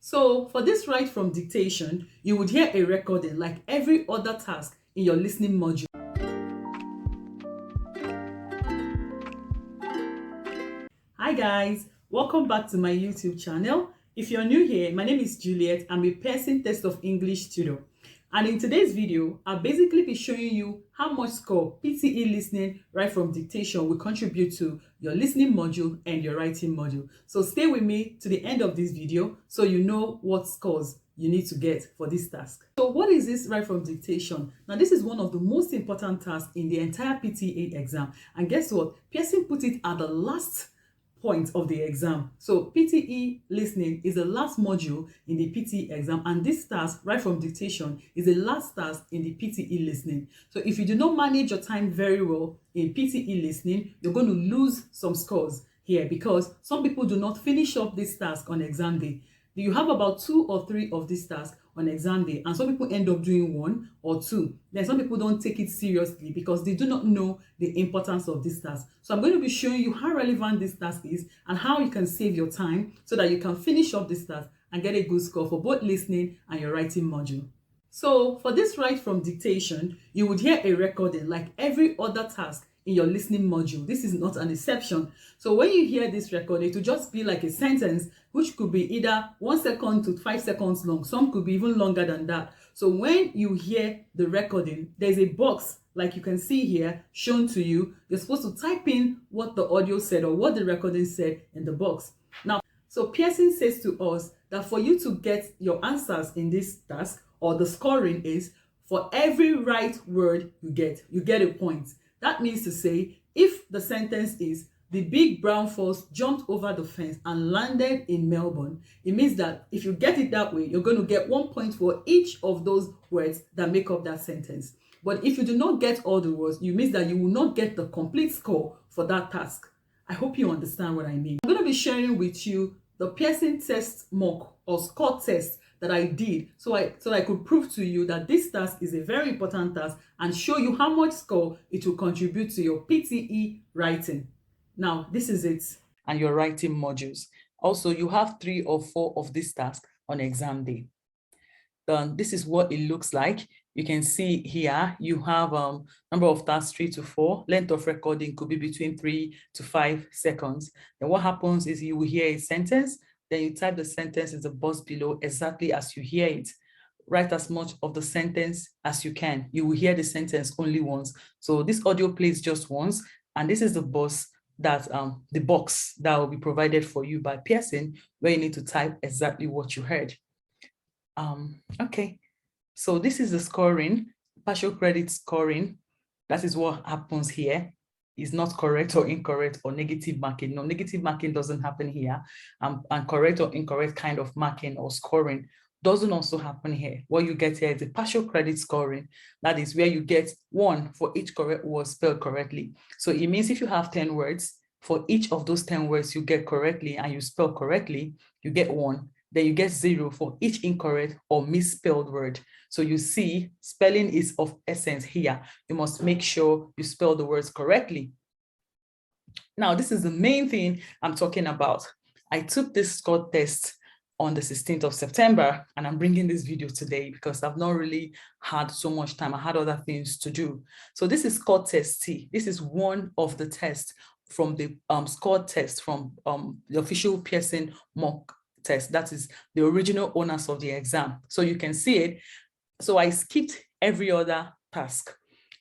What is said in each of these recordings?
So for this write from dictation, you would hear a recording like every other task in your listening module. Hi guys, welcome back to my YouTube channel. If you're new here, my name is Juliet. I'm a Pearson Test of English tutor. And in today's video, I'll basically be showing you how much score PTE listening right from dictation will contribute to your listening module and your writing module. So stay with me to the end of this video so you know what scores you need to get for this task. So what is this right from dictation? Now this is one of the most important tasks in the entire PTE exam. And guess what? Pearson put it at the last point of the exam. So PTE listening is the last module in the PTE exam, and this task right from dictation is the last task in the PTE listening. So if you do not manage your time very well in PTE listening, you're going to lose some scores here because some people do not finish up this task on exam day. You have about 2 or 3 of these tasks on exam day, and some people end up doing 1 or 2. Then some people don't take it seriously because they do not know the importance of this task. So I'm going to be showing you how relevant this task is and how you can save your time so that you can finish up this task and get a good score for both listening and your writing module. So for this write from dictation, you would hear a recording like every other task in your listening module. This is not an exception. So when you hear this record, it will just be like a sentence which could be either 1 second to 5 seconds long. Some could be even longer than that. So when you hear the recording, there's a box like you can see here shown to you. You're supposed to type in what the audio said or what the recording said in the box. Now, so Pearson says to us that for you to get your answers in this task, or the scoring is, for every right word you get a point. That means to say, if the sentence is, the big brown fox jumped over the fence and landed in Melbourne, it means that if you get it that way, you're going to get 1 point for each of those words that make up that sentence. But if you do not get all the words, it means that you will not get the complete score for that task. I hope you understand what I mean. I'm going to be sharing with you the Pearson test mock or score test that I did so I could prove to you that this task is a very important task and show you how much score it will contribute to your PTE writing. Now, this is it. And your writing modules. Also, you have 3 or 4 of these tasks on exam day. Then this is what it looks like. You can see here you have number of tasks 3 to 4. Length of recording could be between 3 to 5 seconds. Then what happens is you will hear a sentence, then you type the sentence in the box below exactly as you hear it. Write as much of the sentence as you can. You will hear the sentence only once. So this audio plays just once, and this is the box that will be provided for you by Pearson, where you need to type exactly what you heard. Okay, so this is the scoring, partial credit scoring. That is what happens here. Is not correct or incorrect or negative marking. No, negative marking doesn't happen here. And correct or incorrect kind of marking or scoring doesn't also happen here. What you get here is the partial credit scoring. That is where you get 1 for each correct word spelled correctly. So it means if you have 10 words, for each of those 10 words you get correctly and you spell correctly, you get 1. Then you get 0 for each incorrect or misspelled word. So you see, spelling is of essence here. You must make sure you spell the words correctly. Now, this is the main thing I'm talking about. I took this score test on the 16th of September, and I'm bringing this video today because I've not really had so much time. I had other things to do. So this is score test T. This is one of the tests from the score test from the official Pearson mock test. That is the original owners of the exam. So you can see it. So I skipped every other task.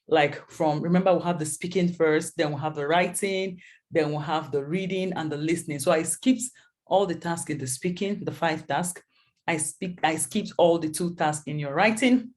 Like remember we have the speaking first, then we'll have the writing, then we'll have the reading and the listening. So I skipped all the tasks in the speaking, the 5 tasks. I skipped all the 2 tasks in your writing.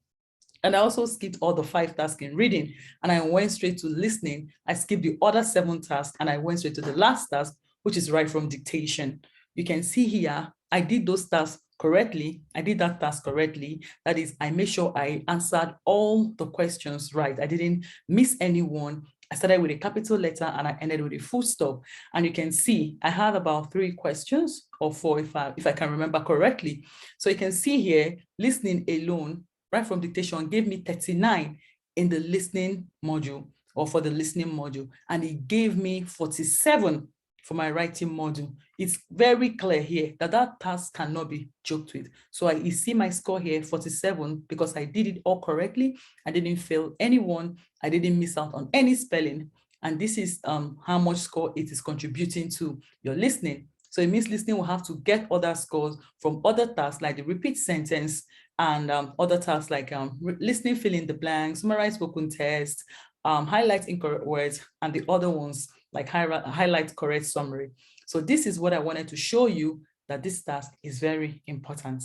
And I also skipped all the 5 tasks in reading. And I went straight to listening. I skipped the other 7 tasks and I went straight to the last task, which is write from dictation. You can see here, I did those tasks correctly. I did that task correctly. That is, I made sure I answered all the questions right. I didn't miss anyone. I started with a capital letter and I ended with a full stop. And you can see I had about 3 questions or 4 if I can remember correctly. So you can see here, listening alone, right from dictation, gave me 39 in the listening module or for the listening module. And it gave me 47 for my writing module. It's very clear here that that task cannot be joked with. So you see my score here, 47, because I did it all correctly. I didn't fail anyone. I didn't miss out on any spelling. And this is how much score it is contributing to your listening. So it means listening will have to get other scores from other tasks like the repeat sentence and other tasks like listening, fill in the blanks, summarize spoken text, highlight incorrect words, and the other ones like highlight correct summary. So this is what I wanted to show you, that this task is very important.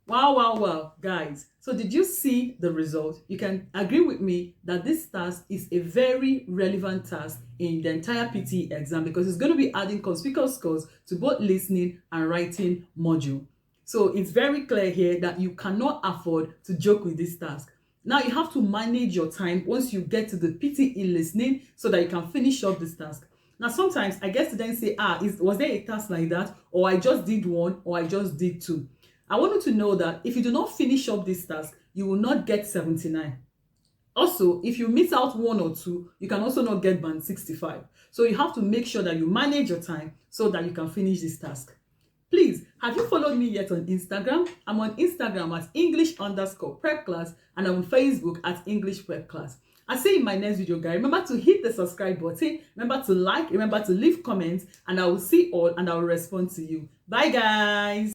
Wow, guys. So did you see the result? You can agree with me that this task is a very relevant task in the entire PTE exam, because it's going to be adding conspicuous scores to both listening and writing module. So it's very clear here that you cannot afford to joke with this task. Now you have to manage your time once you get to the PTE listening so that you can finish up this task. Now, sometimes I get students say, was there a task like that? Or I just did one, or I just did two. I want you to know that if you do not finish up this task, you will not get 79. Also, if you miss out one or two, you can also not get band 65. So you have to make sure that you manage your time so that you can finish this task. Please, have you followed me yet on Instagram? I'm on Instagram at English_prep class, and I'm on Facebook at English prep class. I'll see you in my next video, guys. Remember to hit the subscribe button, remember to like, remember to leave comments, and I will see all and I will respond to you. Bye, guys.